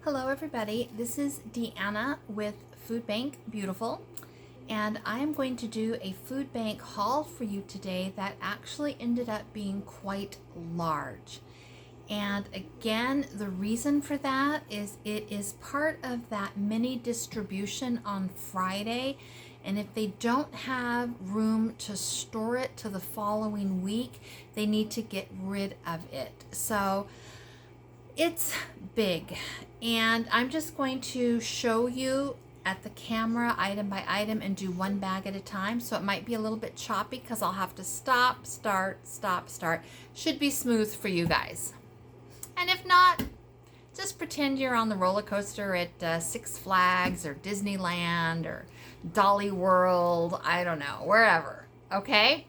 Hello everybody, this is Deanna with Food Bank Beautiful, and I am going to do a food bank haul for you today that actually ended up being quite large. And again, the reason for that is it is part of that mini distribution on Friday, and if they don't have room to store it to the following week, they need to get rid of it. So it's big, and I'm just going to show you at the camera item by item and do one bag at a time. So it might be a little bit choppy because I'll have to stop, start, stop, start. Should be smooth for you guys. And if not, just pretend you're on the roller coaster at Six Flags or Disneyland or Dolly World, I don't know, wherever, okay?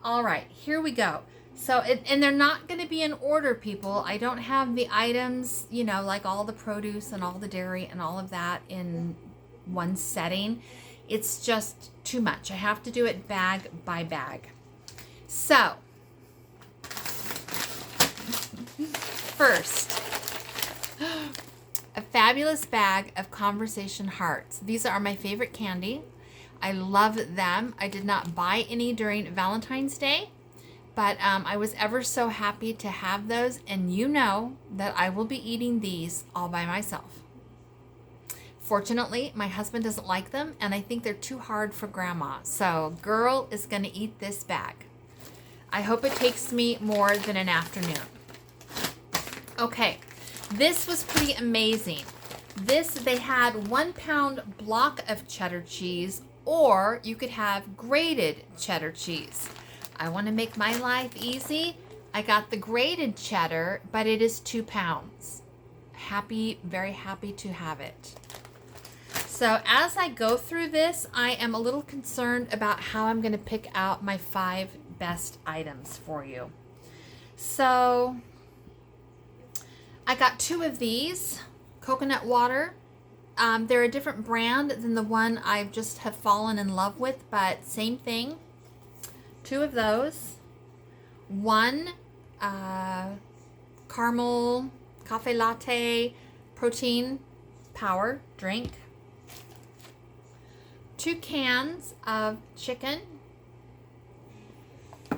All right, here we go. So, and they're not going to be in order, people. I don't have the items, you know, like all the produce and all the dairy and all of that in one setting. It's just too much. I have to do it bag by bag. So, first, a fabulous bag of Conversation Hearts. These are my favorite candy. I love them. I did not buy any during Valentine's Day. But I was ever so happy to have those, and you know that I will be eating these all by myself. Fortunately, my husband doesn't like them, and I think they're too hard for Grandma. So, girl is going to eat this bag. I hope it takes me more than an afternoon. Okay, this was pretty amazing. They had 1 pound block of cheddar cheese, or you could have grated cheddar cheese. I want to make my life easy. I got the grated cheddar, but it is 2 pounds. Happy, very happy to have it. So as I go through this, I am a little concerned about how I'm going to pick out my 5 best items for you. So I got 2 of these, coconut water. They're a different brand than the one I just have fallen in love with, but same thing. 2 of those, 1 caramel cafe latte protein power drink, 2 cans of chicken, a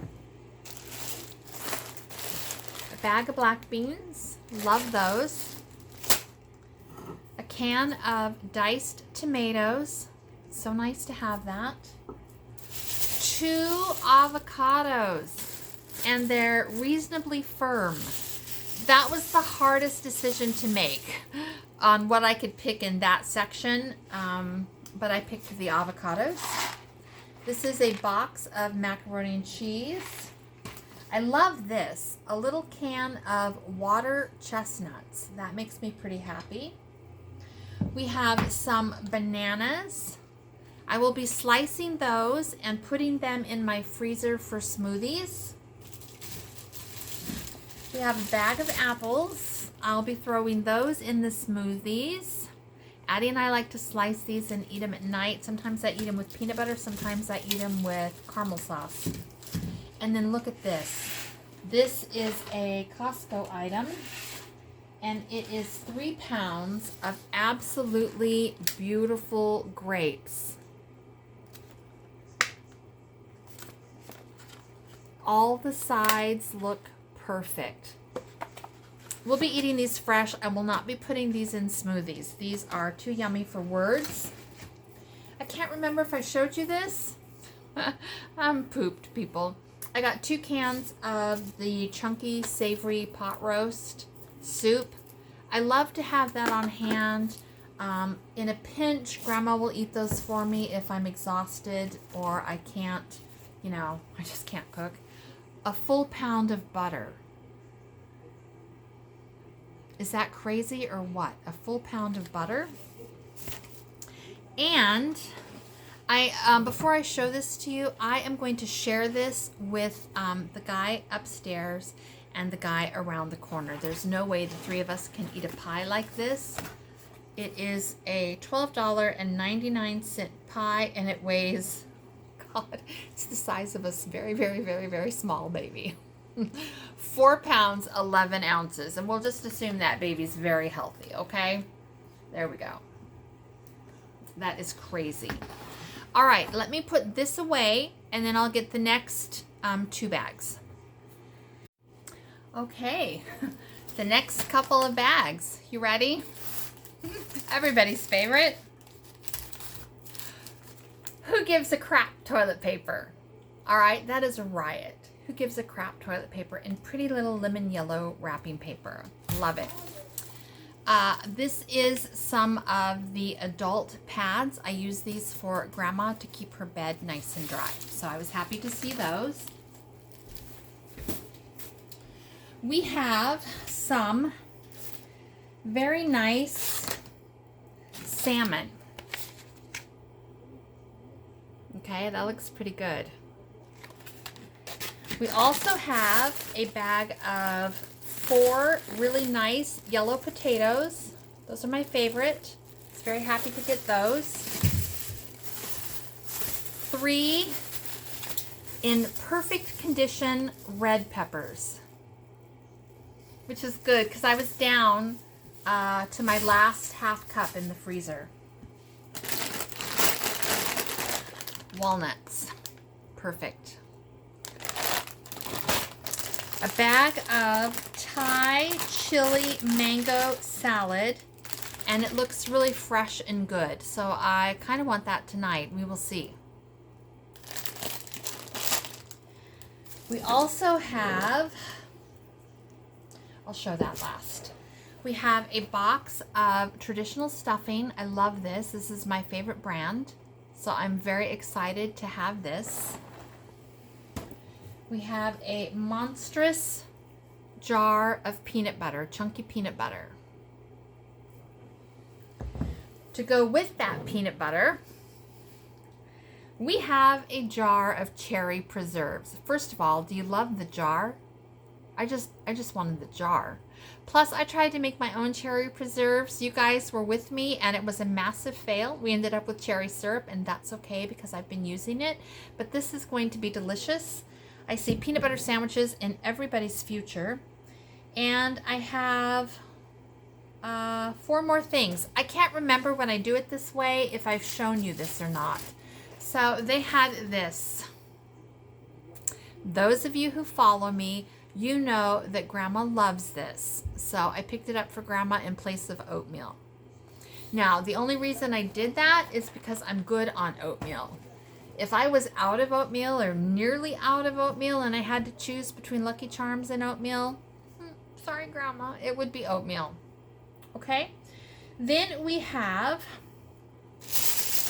bag of black beans, love those, a can of diced tomatoes, so nice to have that, 2 avocados, and they're reasonably firm. That was the hardest decision to make on what I could pick in that section, but I picked the avocados. This is a box of macaroni and cheese. I love this, a little can of water chestnuts. That makes me pretty happy. We have some bananas. I will be slicing those and putting them in my freezer for smoothies. We have a bag of apples. I'll be throwing those in the smoothies. Addie and I like to slice these and eat them at night. Sometimes I eat them with peanut butter. Sometimes I eat them with caramel sauce. And then look at this. This is a Costco item. And it is 3 pounds of absolutely beautiful grapes. All the sides look perfect. We'll be eating these fresh. I will not be putting these in smoothies. These are too yummy for words. I can't remember if I showed you this. I'm pooped, people. I got 2 cans of the chunky, savory pot roast soup. I love to have that on hand. In a pinch, Grandma will eat those for me if I'm exhausted or I can't, you know, I just can't cook. A full pound of butter. Is that crazy or what? A full pound of butter. And I before I show this to you, I am going to share this with the guy upstairs and the guy around the corner. There's no way the 3 of us can eat a pie like this. It is a $12.99 pie, and it weighs, God, it's the size of a very, very, very, very small baby. 4 pounds, 11 ounces. And we'll just assume that baby's very healthy, okay? There we go. That is crazy. All right, let me put this away, and then I'll get the next 2 bags. Okay, the next couple of bags. You ready? Everybody's favorite. Who gives a crap toilet paper? All right, that is a riot. Who gives a crap toilet paper in pretty little lemon yellow wrapping paper? Love it. This is some of the adult pads. I use these for grandma to keep her bed nice and dry. So I was happy to see those. We have some very nice salmon. Okay, that looks pretty good. We also have a bag of 4 really nice yellow potatoes. Those are my favorite. I was very happy to get those. 3 in perfect condition red peppers, which is good because I was down to my last half cup in the freezer. Walnuts, perfect. A bag of Thai chili mango salad, and it looks really fresh and good. So I kind of want that tonight. We will see. We also have, I'll show that last. We have a box of traditional stuffing. I love this. This is my favorite brand. So I'm very excited to have this. We have a monstrous jar of peanut butter, chunky peanut butter. To go with that peanut butter, we have a jar of cherry preserves. First of all, do you love the jar? I just wanted the jar. Plus, I tried to make my own cherry preserves. You guys were with me, and it was a massive fail. We ended up with cherry syrup, and that's okay because I've been using it. But this is going to be delicious. I see peanut butter sandwiches in everybody's future. And I have 4 more things. I can't remember when I do it this way if I've shown you this or not. So they had this. Those of you who follow me, you know that Grandma loves this. So I picked it up for Grandma in place of oatmeal. Now, the only reason I did that is because I'm good on oatmeal. If I was out of oatmeal or nearly out of oatmeal and I had to choose between Lucky Charms and oatmeal, sorry, Grandma, it would be oatmeal. Okay? Then we have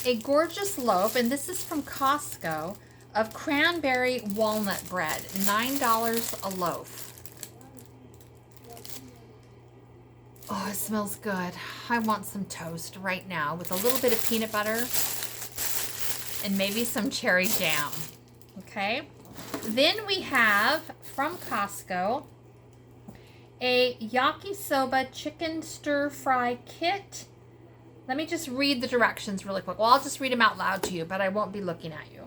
a gorgeous loaf, and this is from Costco, of cranberry walnut bread, $9 a loaf. Oh, it smells good. I want some toast right now with a little bit of peanut butter and maybe some cherry jam. Okay? Then we have, from Costco, a yakisoba chicken stir-fry kit. Let me just read the directions really quick. Well, I'll just read them out loud to you, but I won't be looking at you.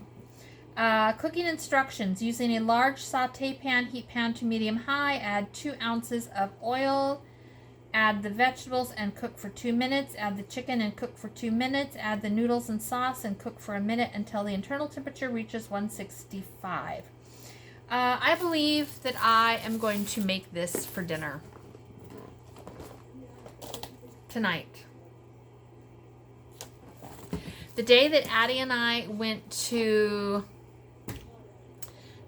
Cooking instructions. Using a large saute pan, heat pan to medium-high. Add 2 ounces of oil. Add the vegetables and cook for 2 minutes. Add the chicken and cook for 2 minutes. Add the noodles and sauce and cook for a minute until the internal temperature reaches 165. I believe that I am going to make this for dinner tonight. The day that Addie and I went to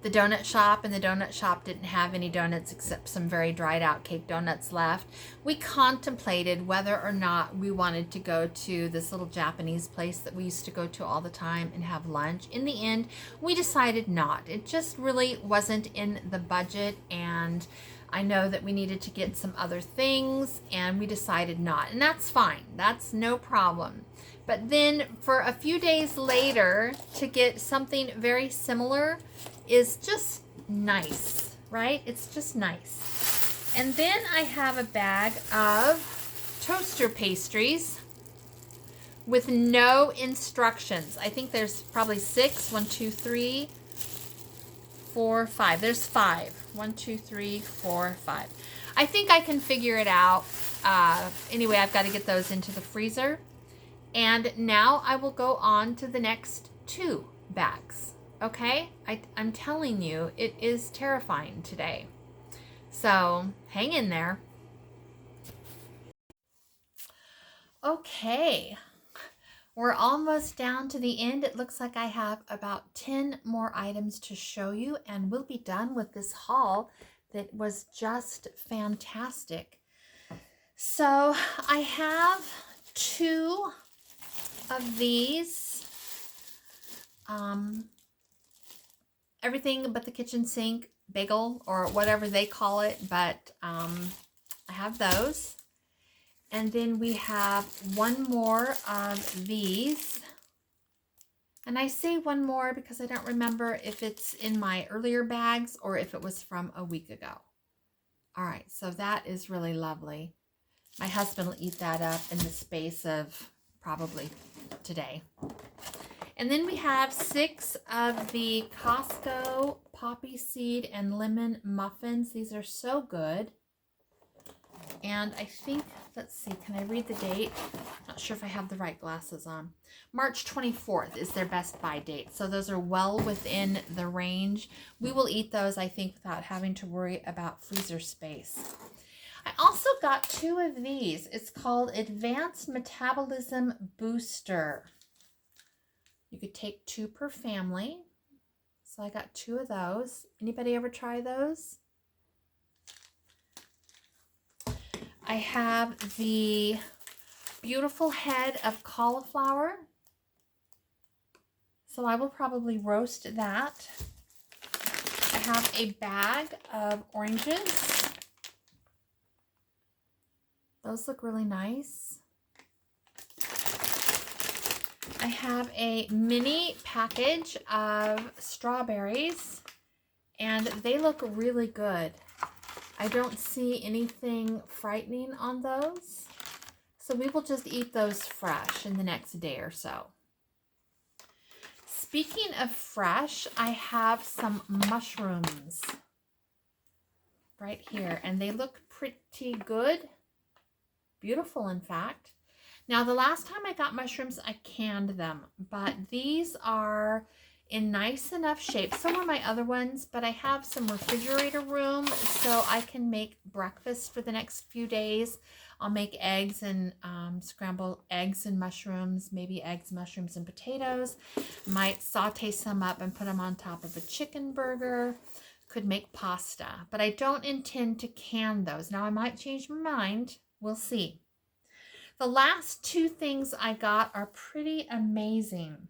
the donut shop, and the donut shop didn't have any donuts except some very dried out cake donuts left, we contemplated whether or not we wanted to go to this little Japanese place that we used to go to all the time and have lunch. In the end, we decided not. It just really wasn't in the budget, and I know that we needed to get some other things, and we decided not. And that's fine. That's no problem. But then for a few days later to get something very similar is just nice, right? It's just nice. And then I have a bag of toaster pastries with no instructions. I think there's probably 6, 1, 2, 3, 4, 5. There's 5. 1, 2, 3, 4, 5. I think I can figure it out. Anyway, I've got to get those into the freezer. And now I will go on to the next 2 bags. Okay? I'm telling you, it is terrifying today. So hang in there. Okay. We're almost down to the end. It looks like I have about 10 more items to show you, and we'll be done with this haul that was just fantastic. So I have 2 of these, everything but the kitchen sink bagel or whatever they call it, but I have those. And then we have 1 more of these. And I say 1 more because I don't remember if it's in my earlier bags or if it was from a week ago. All right, so that is really lovely. My husband will eat that up in the space of probably today. And then we have 6 of the Costco poppy seed and lemon muffins. These are so good. And I think, let's see, can I read the date? Not sure if I have the right glasses on. March 24th is their best buy date. So those are well within the range. We will eat those, I think, without having to worry about freezer space. I also got 2 of these. It's called Advanced Metabolism Booster. You could take 2 per family. So I got 2 of those. Anybody ever try those? I have the beautiful head of cauliflower. So I will probably roast that. I have a bag of oranges. Those look really nice. I have a mini package of strawberries, and they look really good. I don't see anything frightening on those, so we will just eat those fresh in the next day or so. Speaking of fresh, I have some mushrooms right here, and they look pretty good. Beautiful, in fact. Now, the last time I got mushrooms, I canned them, but these are in nice enough shape. So are my other ones, but I have some refrigerator room so I can make breakfast for the next few days. I'll make eggs and scramble eggs and mushrooms, maybe eggs, mushrooms, and potatoes. Might saute some up and put them on top of a chicken burger. Could make pasta, but I don't intend to can those. Now, I might change my mind. We'll see. The last 2 things I got are pretty amazing.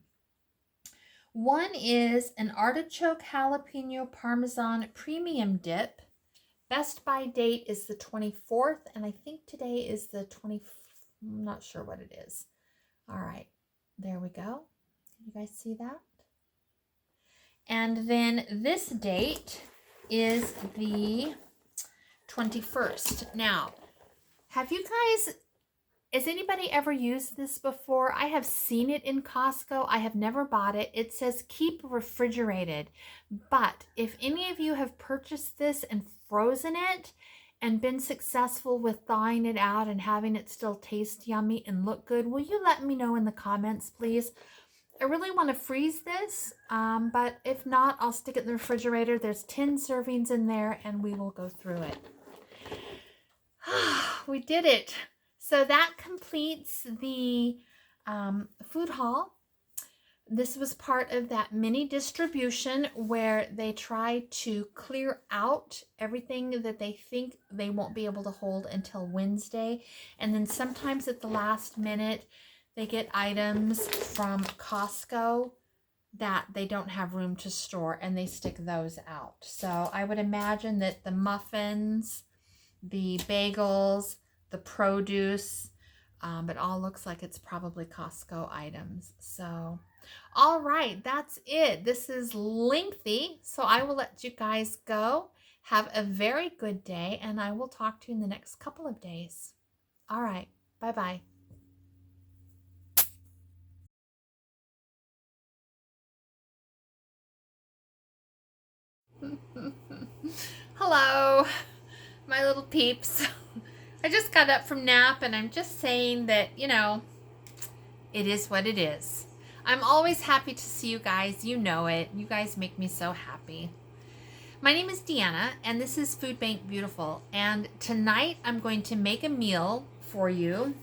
One is an artichoke jalapeno parmesan premium dip. Best by date is the 24th, and I think today is the 20th. I'm not sure what it is. All right, there we go. Can you guys see that? And then this date is the 21st. Now, has anybody ever used this before? I have seen it in Costco. I have never bought it. It says keep refrigerated. But if any of you have purchased this and frozen it and been successful with thawing it out and having it still taste yummy and look good, will you let me know in the comments, please? I really want to freeze this, but if not, I'll stick it in the refrigerator. There's 10 servings in there, and we will go through it. We did it. So that completes the food haul. This was part of that mini distribution where they try to clear out everything that they think they won't be able to hold until Wednesday. And then sometimes at the last minute, they get items from Costco that they don't have room to store, and they stick those out. So I would imagine that the muffins, the bagels, the produce, it all looks like it's probably Costco items. So, all right, that's it. This is lengthy, so I will let you guys go. Have a very good day, and I will talk to you in the next couple of days. All right, bye-bye. Hello, my little peeps. I just got up from nap and I'm just saying that, it is what it is. I'm always happy to see you guys. You know it. You guys make me so happy. My name is Deanna and this is Food Bank Beautiful. And tonight I'm going to make a meal for you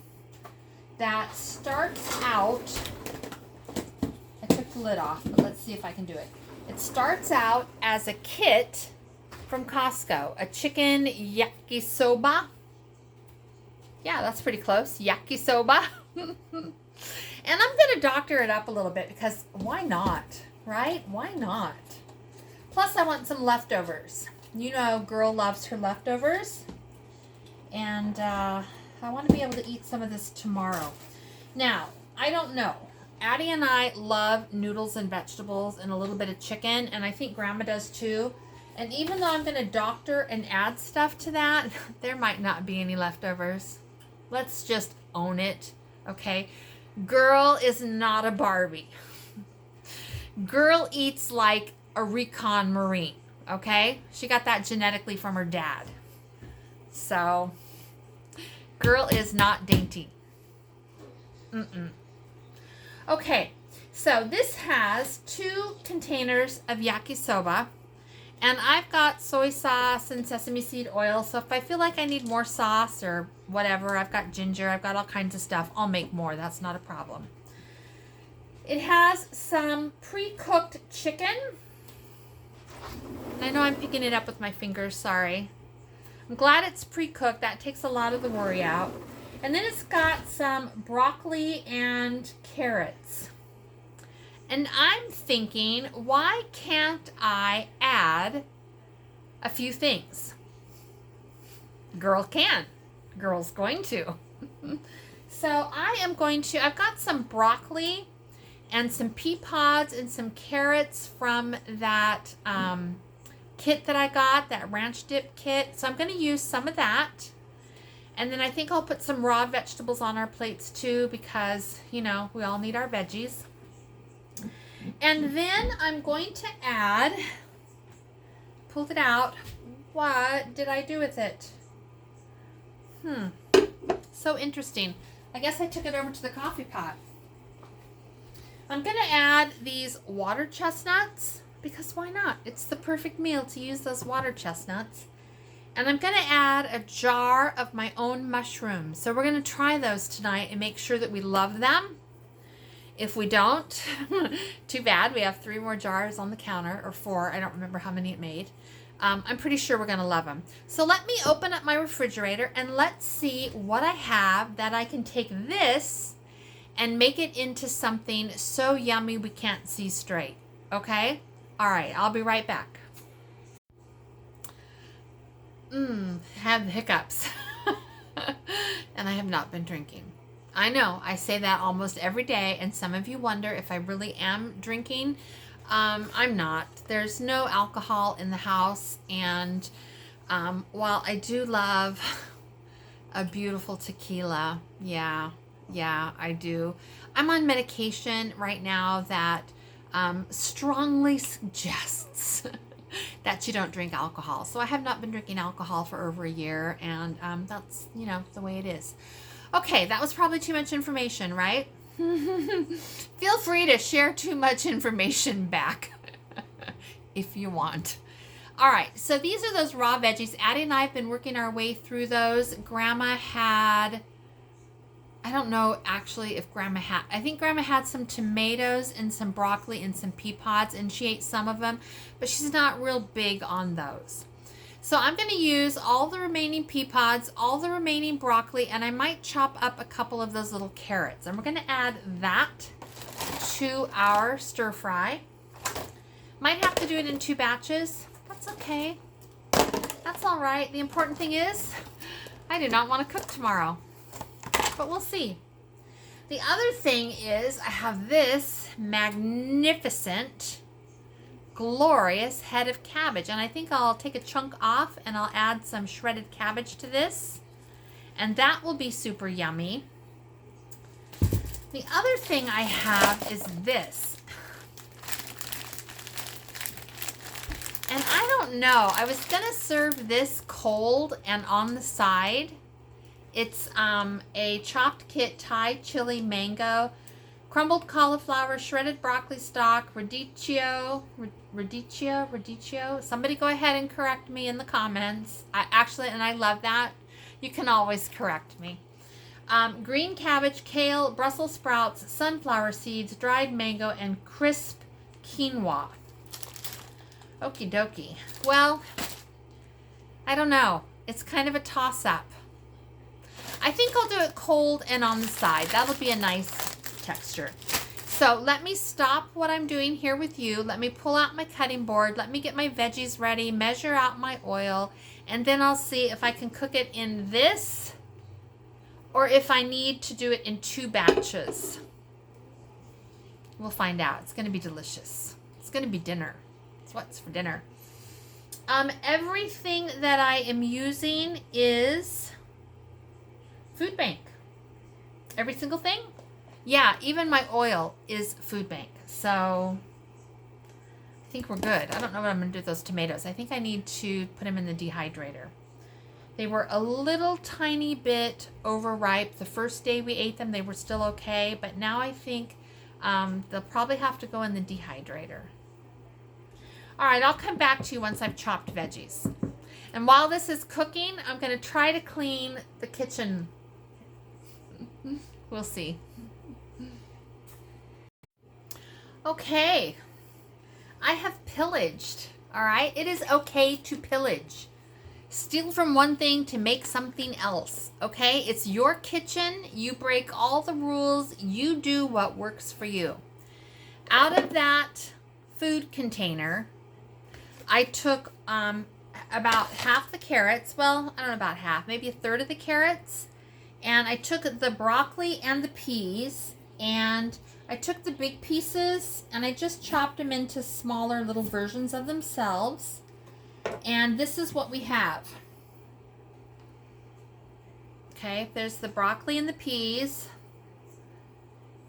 that starts out, I took the lid off, but let's see if I can do it. It starts out as a kit from Costco, a chicken yakisoba. Yeah, that's pretty close, yakisoba. And I'm going to doctor it up a little bit because why not, right? Why not? Plus I want some leftovers. You know, girl loves her leftovers. And I want to be able to eat some of this tomorrow. Now, I don't know. Addie and I love noodles and vegetables and a little bit of chicken, and I think Grandma does too. And even though I'm going to doctor and add stuff to that, there might not be any leftovers. Let's just own it, okay? Girl is not a Barbie. Girl eats like a recon Marine, okay? She got that genetically from her dad. So, girl is not dainty. Okay, so this has 2 containers of yakisoba, and I've got soy sauce and sesame seed oil, so if I feel like I need more sauce or whatever, I've got ginger, I've got all kinds of stuff, I'll make more, that's not a problem. It has some pre-cooked chicken. I know I'm picking it up with my fingers, sorry. I'm glad it's pre-cooked, that takes a lot of the worry out. And then it's got some broccoli and carrots. And I'm thinking, why can't I add a few things? Girl can. Girl's going to. So I am going to, I've got some broccoli and some pea pods and some carrots from that kit that I got, that ranch dip kit. So I'm going to use some of that. And then I think I'll put some raw vegetables on our plates too because, we all need our veggies. And then I'm going to add, pulled it out. What did I do with it? So interesting. I guess I took it over to the coffee pot. I'm going to add these water chestnuts because why not? It's the perfect meal to use those water chestnuts. And I'm going to add a jar of my own mushrooms. So we're going to try those tonight and make sure that we love them. If we don't, too bad. We have 3 more jars on the counter, or 4. I don't remember how many it made. I'm pretty sure we're going to love them. So let me open up my refrigerator and let's see what I have that I can take this and make it into something so yummy we can't see straight. Okay? All right, I'll be right back. Have the hiccups. And I have not been drinking. I know, I say that almost every day, and some of you wonder if I really am drinking. I'm not. There's no alcohol in the house, and while I do love a beautiful tequila, yeah, I do. I'm on medication right now that strongly suggests that you don't drink alcohol. So I have not been drinking alcohol for over a year, and that's, the way it is. Okay, that was probably too much information, right? Feel free to share too much information back if you want. All right, so these are those raw veggies. Addie and I have been working our way through those. Grandma had, I don't know actually if I think Grandma had some tomatoes and some broccoli and some pea pods, and she ate some of them, but she's not real big on those. So I'm going to use all the remaining pea pods, all the remaining broccoli, and I might chop up a couple of those little carrots. And we're going to add that to our stir fry. Might have to do it in 2 batches. That's okay. That's all right. The important thing is I do not want to cook tomorrow, but we'll see. The other thing is I have this magnificent, glorious head of cabbage, and I think I'll take a chunk off and I'll add some shredded cabbage to this, and that will be super yummy. The other thing I have is this. And I don't know. I was going to serve this cold and on the side. It's a chopped kit Thai chili mango, crumbled cauliflower, shredded broccoli stalk, radicchio. Somebody go ahead and correct me in the comments. I love that. You can always correct me. Green cabbage, kale, Brussels sprouts, sunflower seeds, dried mango, and crisp quinoa. Okie dokie. Well, I don't know. It's kind of a toss-up. I think I'll do it cold and on the side. That'll be a nice texture. So let me stop what I'm doing here with you. Let me pull out my cutting board. Let me get my veggies ready, measure out my oil, and then I'll see if I can cook it in this or if I need to do it in 2 batches. We'll find out. It's going to be delicious. It's going to be dinner. It's what's for dinner. Everything that I am using is Food Bank. Every single thing? Yeah, even my oil is Food Bank. So I think we're good. I don't know what I'm going to do with those tomatoes. I think I need to put them in the dehydrator. They were a little tiny bit overripe. The first day we ate them, they were still okay. But now I think they'll probably have to go in the dehydrator. All right, I'll come back to you once I've chopped veggies. And while this is cooking, I'm going to try to clean the kitchen. We'll see. Okay, I have pillaged, all right? It is okay to pillage. Steal from one thing to make something else, okay? It's your kitchen. You break all the rules. You do what works for you. Out of that food container, I took about half the carrots. Well, I don't know about half, maybe a third of the carrots. And I took the broccoli and the peas, and I took the big pieces and I just chopped them into smaller little versions of themselves. And this is what we have. Okay, there's the broccoli and the peas.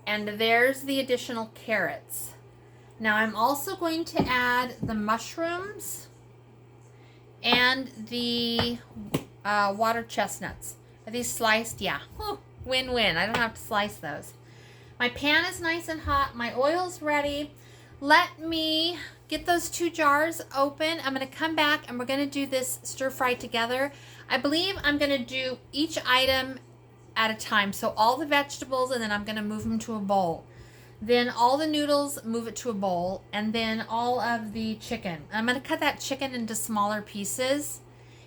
And there's the additional carrots. Now I'm also going to add the mushrooms and the water chestnuts. Are these sliced? Yeah. Win-win. I don't have to slice those. My pan is nice and hot. My oil's ready. Let me get those 2 jars open. I'm going to come back and we're going to do this stir fry together. I believe I'm going to do each item at a time. So all the vegetables, and then I'm going to move them to a bowl. Then all the noodles, move it to a bowl. And then all of the chicken. I'm going to cut that chicken into smaller pieces.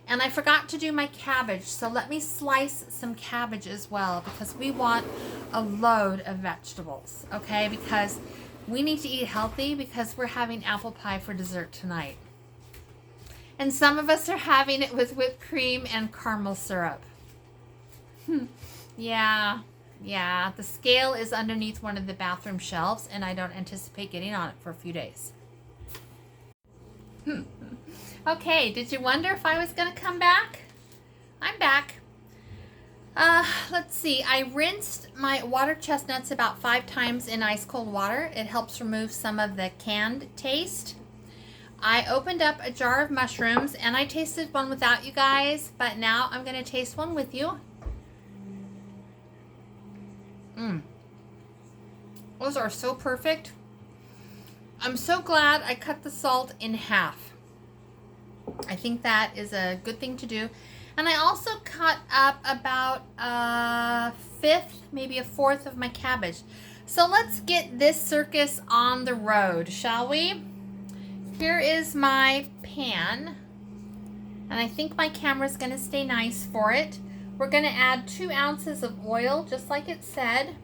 And I forgot to do my cabbage, so let me slice some cabbage as well because we want a load of vegetables, okay? Because we need to eat healthy because we're having apple pie for dessert tonight. And some of us are having it with whipped cream and caramel syrup. Yeah. The scale is underneath one of the bathroom shelves, and I don't anticipate getting on it for a few days. Okay, did you wonder if I was going to come back? I'm back. Let's see. I rinsed my water chestnuts about 5 times in ice cold water. It helps remove some of the canned taste. I opened up a jar of mushrooms, and I tasted one without you guys, but now I'm going to taste one with you. Those are so perfect. I'm so glad I cut the salt in half. I think that is a good thing to do. And I also cut up about a 1/5, maybe a 1/4 of my cabbage. So let's get this circus on the road, shall we? Here is my pan. And I think my camera's going to stay nice for it. We're going to add 2 ounces of oil, just like it said.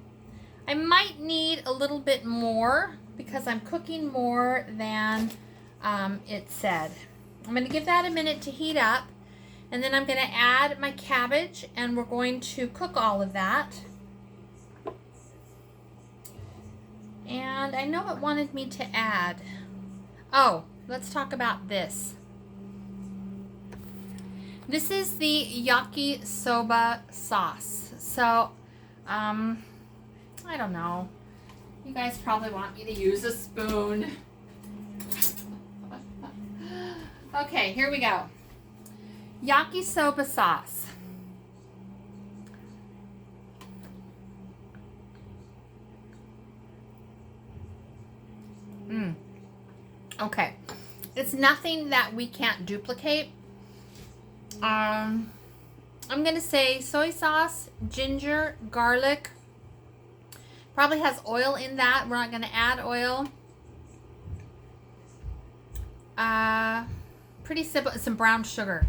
I might need a little bit more because I'm cooking more than it said. I'm going to give that a minute to heat up, and then I'm going to add my cabbage, and we're going to cook all of that. And I know it wanted me to add, oh, let's talk about this. This is the yakisoba sauce. So, I don't know. You guys probably want me to use a spoon. Okay, here we go. Yakisoba sauce. Okay. It's nothing that we can't duplicate. I'm going to say soy sauce, ginger, garlic. Probably has oil in that. We're not going to add oil. Pretty simple. Some brown sugar.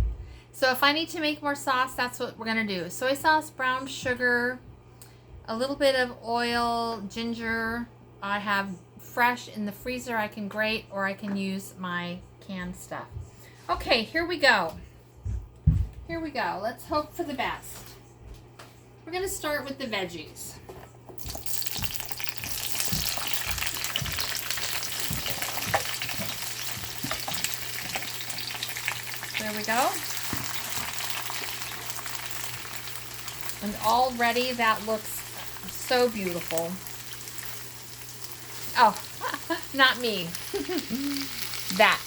So if I need to make more sauce, that's what we're going to do. Soy sauce, brown sugar, a little bit of oil, ginger. I have fresh in the freezer. I can grate, or I can use my canned stuff. Okay, here we go. Here we go. Let's hope for the best. We're going to start with the veggies. There we go. And already that looks so beautiful. Oh, not me. That.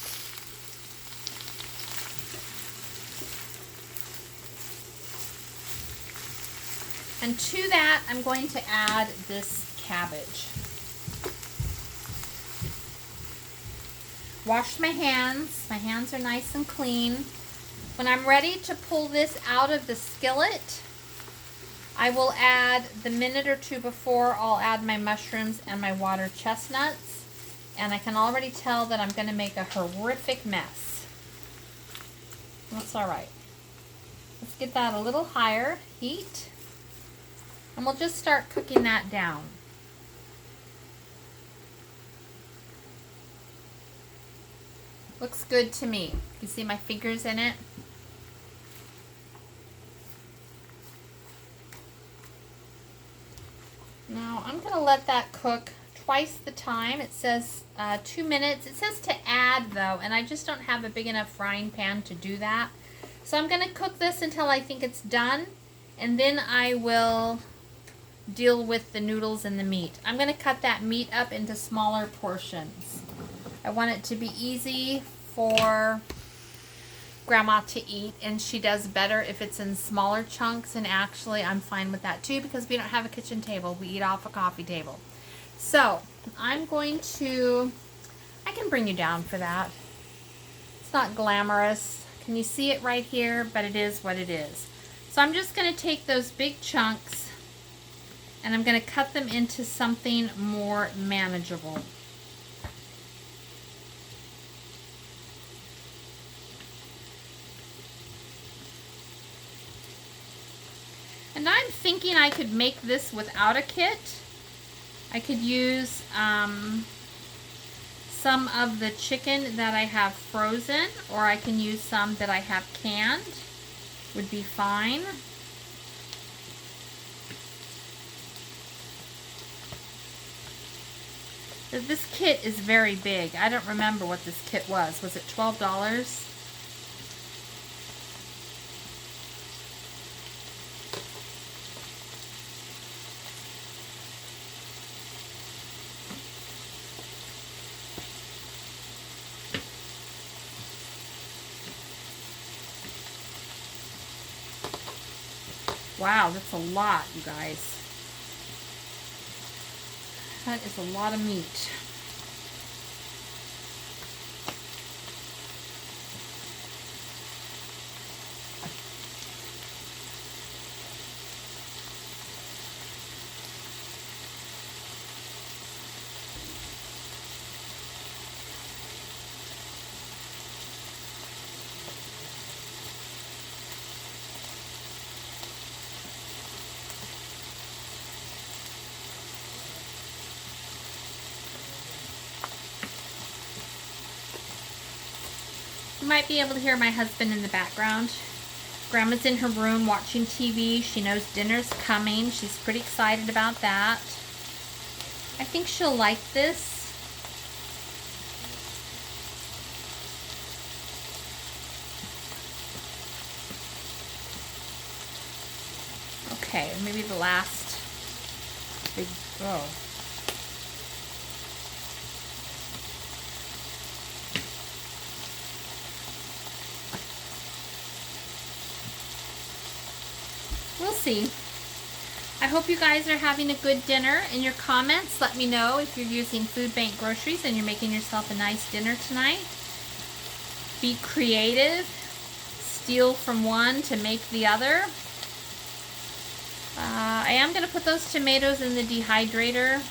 And to that, I'm going to add this cabbage. Washed my hands. My hands are nice and clean. When I'm ready to pull this out of the skillet, I will add, the minute or two before, I'll add my mushrooms and my water chestnuts. And I can already tell that I'm going to make a horrific mess. That's all right. Let's get that a little higher heat. And we'll just start cooking that down. Looks good to me. You can see my fingers in it. Now I'm going to let that cook twice the time. It says 2 minutes. It says to add though, and I just don't have a big enough frying pan to do that. So I'm going to cook this until I think it's done, and then I will deal with the noodles and the meat. I'm going to cut that meat up into smaller portions. I want it to be easy for Grandma to eat, and she does better if it's in smaller chunks, and actually I'm fine with that too because we don't have a kitchen table. We eat off a coffee table. So I'm going to, I can bring you down for that. It's not glamorous. Can you see it right here? But it is what it is. So I'm just going to take those big chunks and I'm going to cut them into something more manageable. And I'm thinking I could make this without a kit. I could use some of the chicken that I have frozen, or I can use some that I have canned. Would be fine. This kit is very big. I don't remember what this kit was. Was it $12? Wow, that's a lot, you guys. That is a lot of meat. You might be able to hear my husband in the background. Grandma's in her room watching TV. She knows dinner's coming. She's pretty excited about that. I think she'll like this. Okay, maybe the last big, oh. see. I hope you guys are having a good dinner. In your comments, let me know if you're using food bank groceries and you're making yourself a nice dinner tonight. Be creative. Steal from one to make the other. I am going to put those tomatoes in the dehydrator.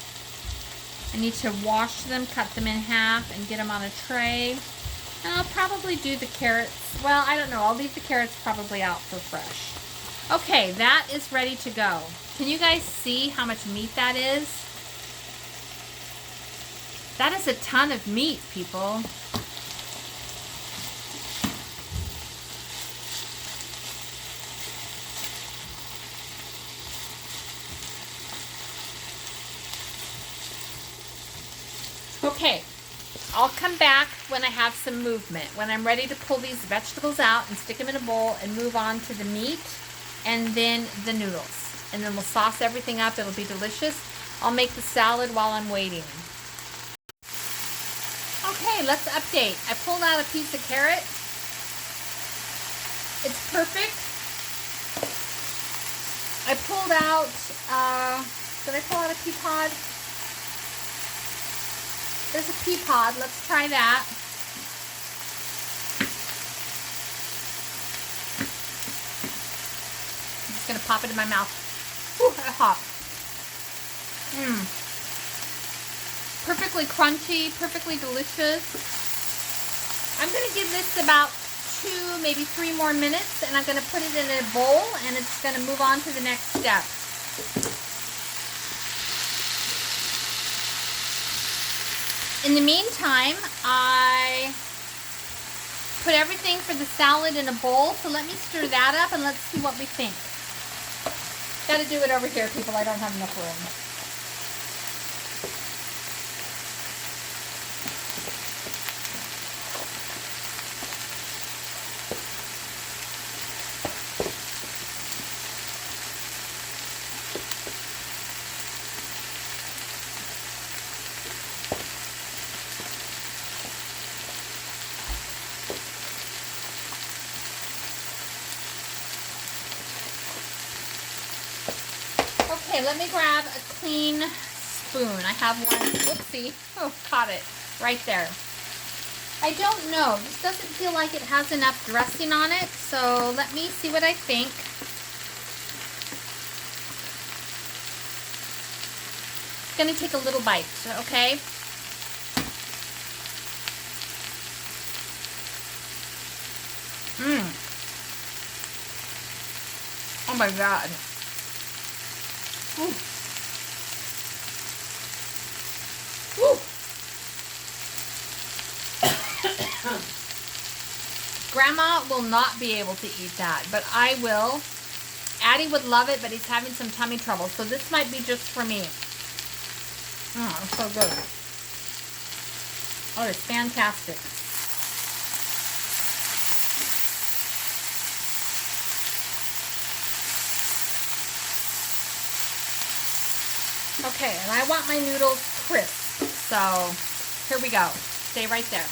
I need to wash them, cut them in half, and get them on a tray. And I'll probably do the carrots. Well, I don't know. I'll leave the carrots probably out for fresh. Okay, that is ready to go. Can you guys see how much meat that is? That is a ton of meat, people. Okay, I'll come back when I have some movement, when I'm ready to pull these vegetables out and stick them in a bowl and move on to the meat and then the noodles. And then we'll sauce everything up. It'll be delicious. I'll make the salad while I'm waiting. Okay, let's update. I pulled out a piece of carrot. It's perfect. I pulled out, did I pull out a pea pod? There's a pea pod. Let's try that. I'm just going to pop it in my mouth. Whew, hot. Perfectly crunchy, perfectly delicious. I'm going to give this about 2, maybe 3 more minutes, and I'm going to put it in a bowl, and it's going to move on to the next step. In the meantime, I put everything for the salad in a bowl, so let me stir that up and let's see what we think. Got to do it over here, people. I don't have enough room. Okay, let me grab a clean spoon. I have one. Whoopsie. Oh, caught it right there. I don't know. This doesn't feel like it has enough dressing on it, so let me see what I think. It's going to take a little bite, okay? Oh my God. Woo. Woo. Grandma will not be able to eat that, but I will. Addie would love it, but he's having some tummy trouble, so this might be just for me. It's so good. Oh, it's fantastic. Okay, and I want my noodles crisp, so here we go. Stay right there.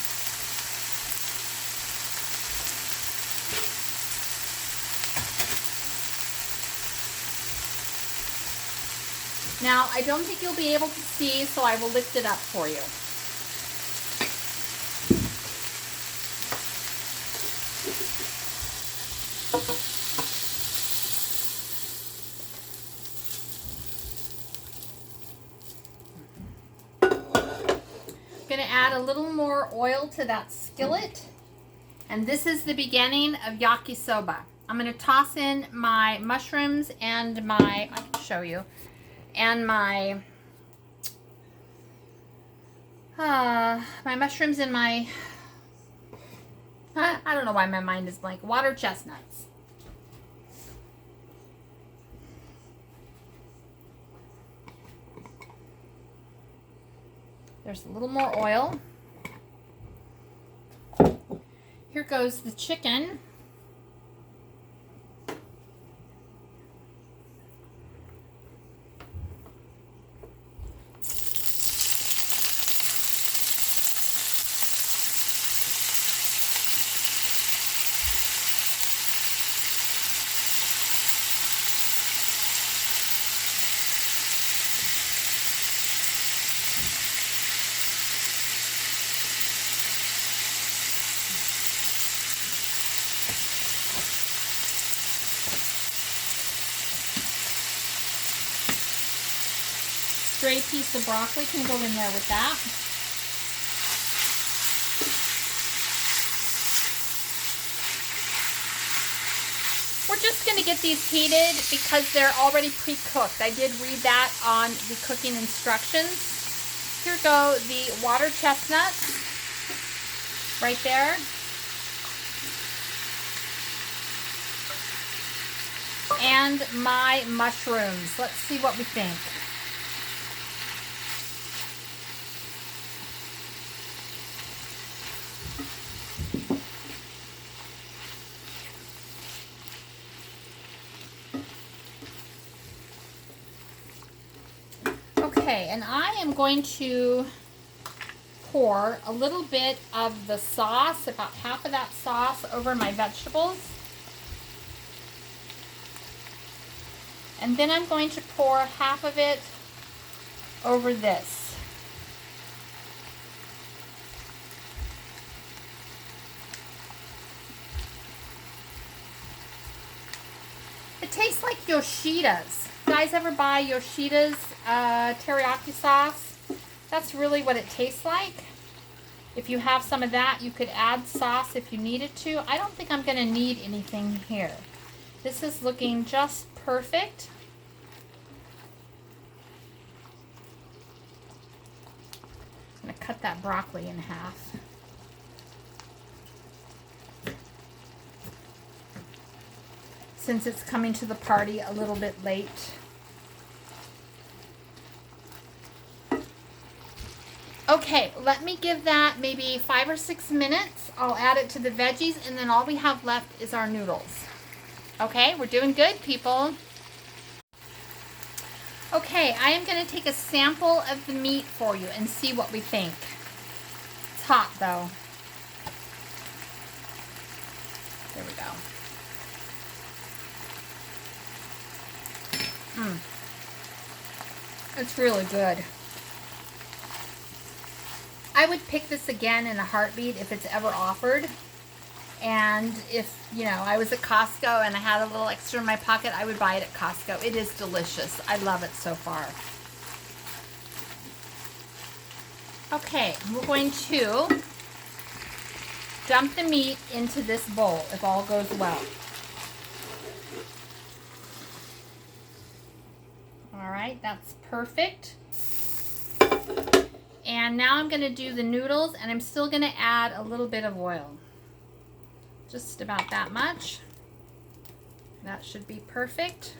Now, I don't think you'll be able to see, so I will lift it up for you. I'm going to add a little more oil to that skillet. And this is the beginning of yakisoba. I'm going to toss in my mushrooms and I can show you, and my mushrooms and my, I don't know why my mind is blank, water chestnuts. There's a little more oil. Here goes the chicken. stray piece of broccoli can go in there with that. We're just going to get these heated because they're already pre-cooked. I did read that on the cooking instructions. Here go the water chestnuts right there. And my mushrooms. Let's see what we think. Okay, and I am going to pour a little bit of the sauce, about half of that sauce, over my vegetables. And then I'm going to pour half of it over this. It tastes like Yoshida's. You guys ever buy Yoshida's teriyaki sauce? That's really what it tastes like. If you have some of that, you could add sauce if you needed to. I don't think I'm going to need anything here. This is looking just perfect. I'm going to cut that broccoli in half. Since it's coming to the party a little bit late. Okay, let me give that maybe 5 or 6 minutes. I'll add it to the veggies, and then all we have left is our noodles. Okay, we're doing good, people. Okay, I am going to take a sample of the meat for you and see what we think. It's hot, though. There we go. It's really good. I would pick this again in a heartbeat if it's ever offered. And if, you know, I was at Costco and I had a little extra in my pocket, I would buy it at Costco. It is delicious. I love it so far. Okay, we're going to dump the meat into this bowl if all goes well. All right, that's perfect. And now I'm going to do the noodles, and I'm still going to add a little bit of oil. Just about that much. That should be perfect.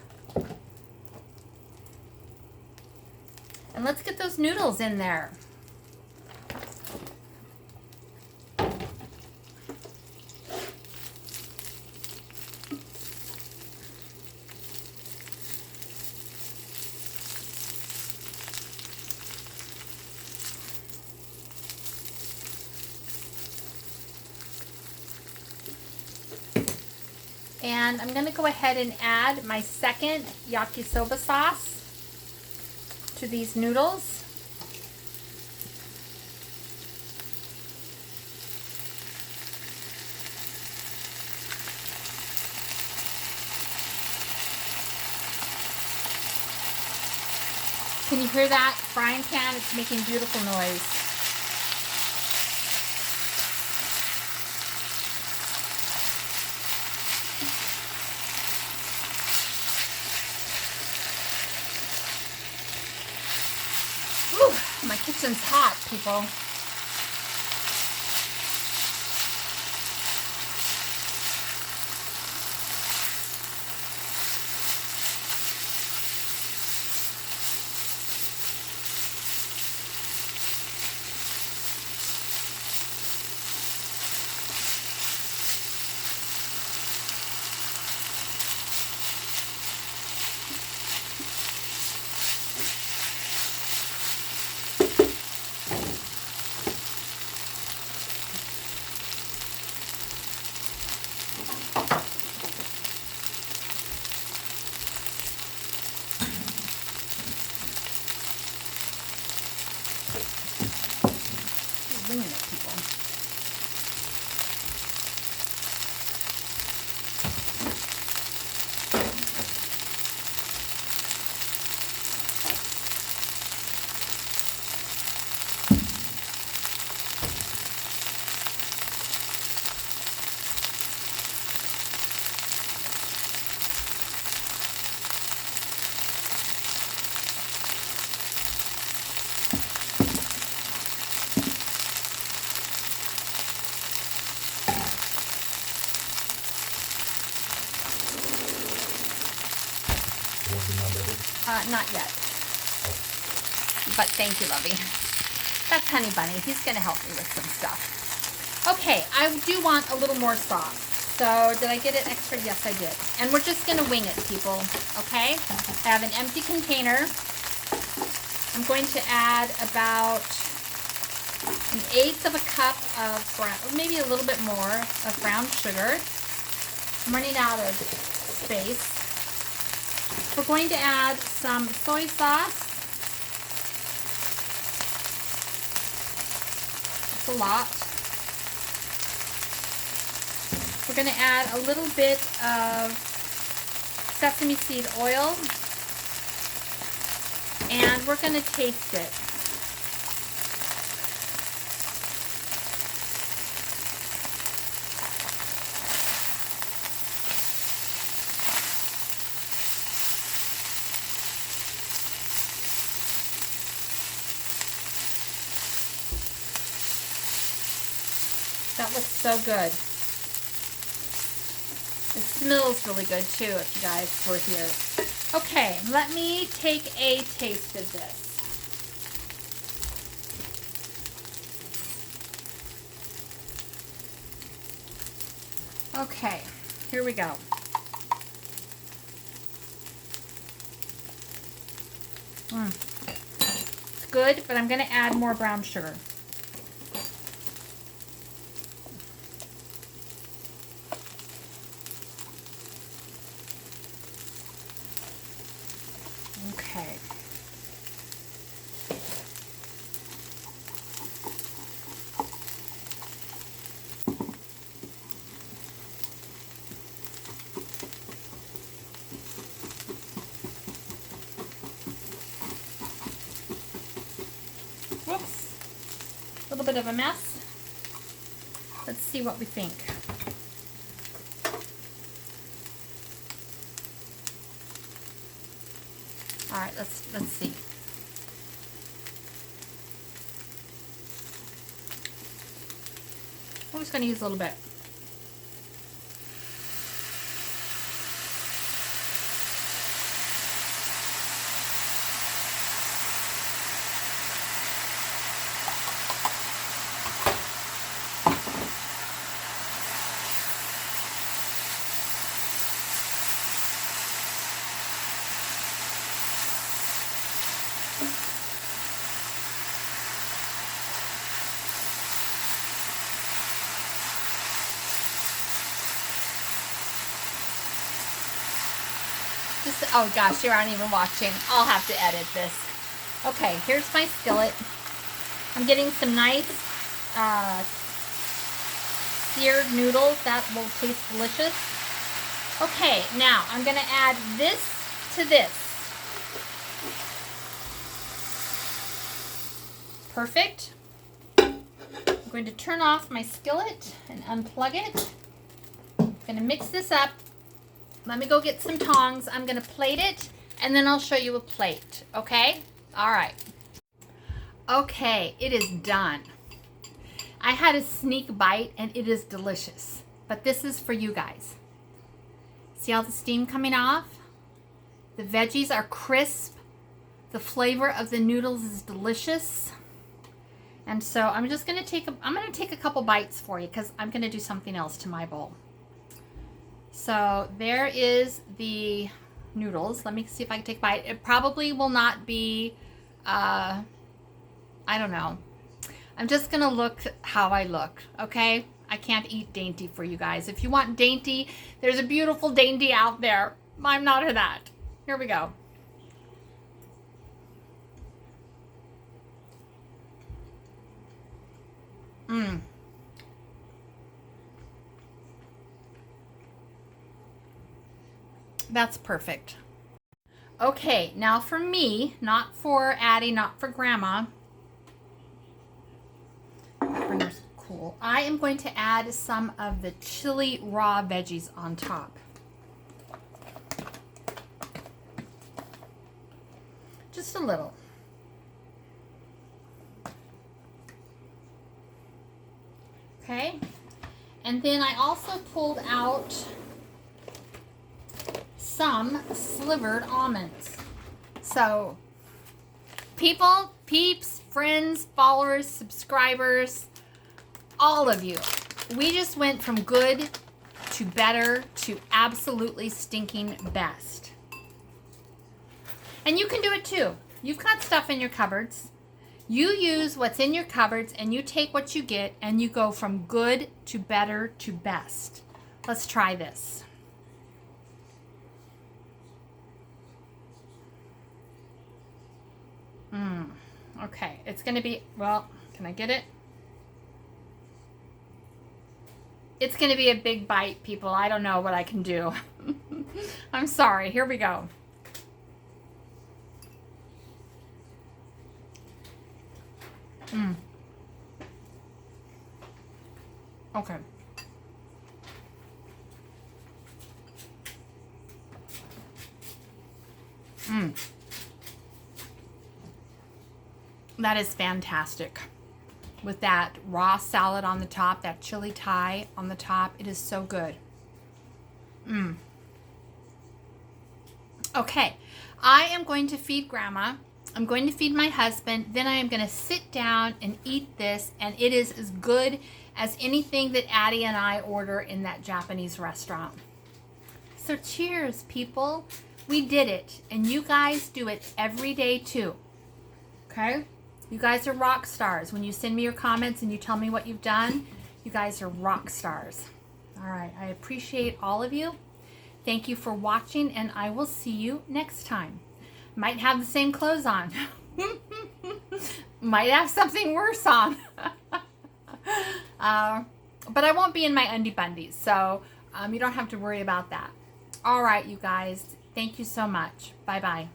And let's get those noodles in there. And I'm going to go ahead and add my second yakisoba sauce to these noodles. Can you hear that frying pan? It's making beautiful noise. My kitchen's hot, people. working on that? Not yet. But thank you, Lovey. That's Honey Bunny. He's going to help me with some stuff. Okay, I do want a little more sauce. So did I get it extra? Yes, I did. And we're just going to wing it, people. Okay? I have an empty container. I'm going to add about 1/8 of a cup of brown, or maybe a little bit more of brown sugar. I'm running out of space. We're going to add some soy sauce. That's a lot. We're going to add a little bit of sesame seed oil. And we're going to taste it. That looks so good. It smells really good too, if you guys were here. Okay, let me take a taste of this. Okay, here we go. It's good, but I'm going to add more brown sugar. Okay. Whoops. A little bit of a mess. Let's see what we think. All right, let's see. I'm just going to use a little bit. Oh gosh, you aren't even watching. I'll have to edit this. Okay, here's my skillet. I'm getting some nice seared noodles. That will taste delicious. Okay, now I'm going to add this to this. Perfect. I'm going to turn off my skillet and unplug it. I'm going to mix this up. Let me go get some tongs. I'm going to plate it, and then I'll show you a plate, okay? All right. Okay, it is done. I had a sneak bite, and it is delicious. But this is for you guys. See all the steam coming off? The veggies are crisp. The flavor of the noodles is delicious. And so I'm just going to take a couple bites for you because I'm going to do something else to my bowl. So there is the noodles. Let me see if I can take a bite. It probably will not be, I don't know. I'm just going to look how I look, okay? I can't eat dainty for you guys. If you want dainty, there's a beautiful dainty out there. I'm not that. Here we go. That's perfect. Okay, now for me, not for Addie, not for Grandma. Bringer's cool. I am going to add some of the chili raw veggies on top. Just a little. Okay, and then I also pulled out some slivered almonds. So, people, peeps, friends, followers, subscribers, all of you, we just went from good to better to absolutely stinking best. And you can do it too. You've got stuff in your cupboards. You use what's in your cupboards and you take what you get and you go from good to better to best. Let's try this. Okay, it's going to be, well, can I get it? It's going to be a big bite, people. I don't know what I can do. I'm sorry. Here we go. Okay. That is fantastic. With that raw salad on the top, that chili Thai on the top, it is so good. Okay, I am going to feed Grandma. I'm going to feed my husband. Then I am going to sit down and eat this, and it is as good as anything that Addie and I order in that Japanese restaurant. So cheers, people. We did it, and you guys do it every day too. Okay? You guys are rock stars. When you send me your comments and you tell me what you've done, you guys are rock stars. All right, I appreciate all of you. Thank you for watching, and I will see you next time. Might have the same clothes on. Might have something worse on. But I won't be in my undie bundies, so you don't have to worry about that. All right, you guys. Thank you so much. Bye-bye.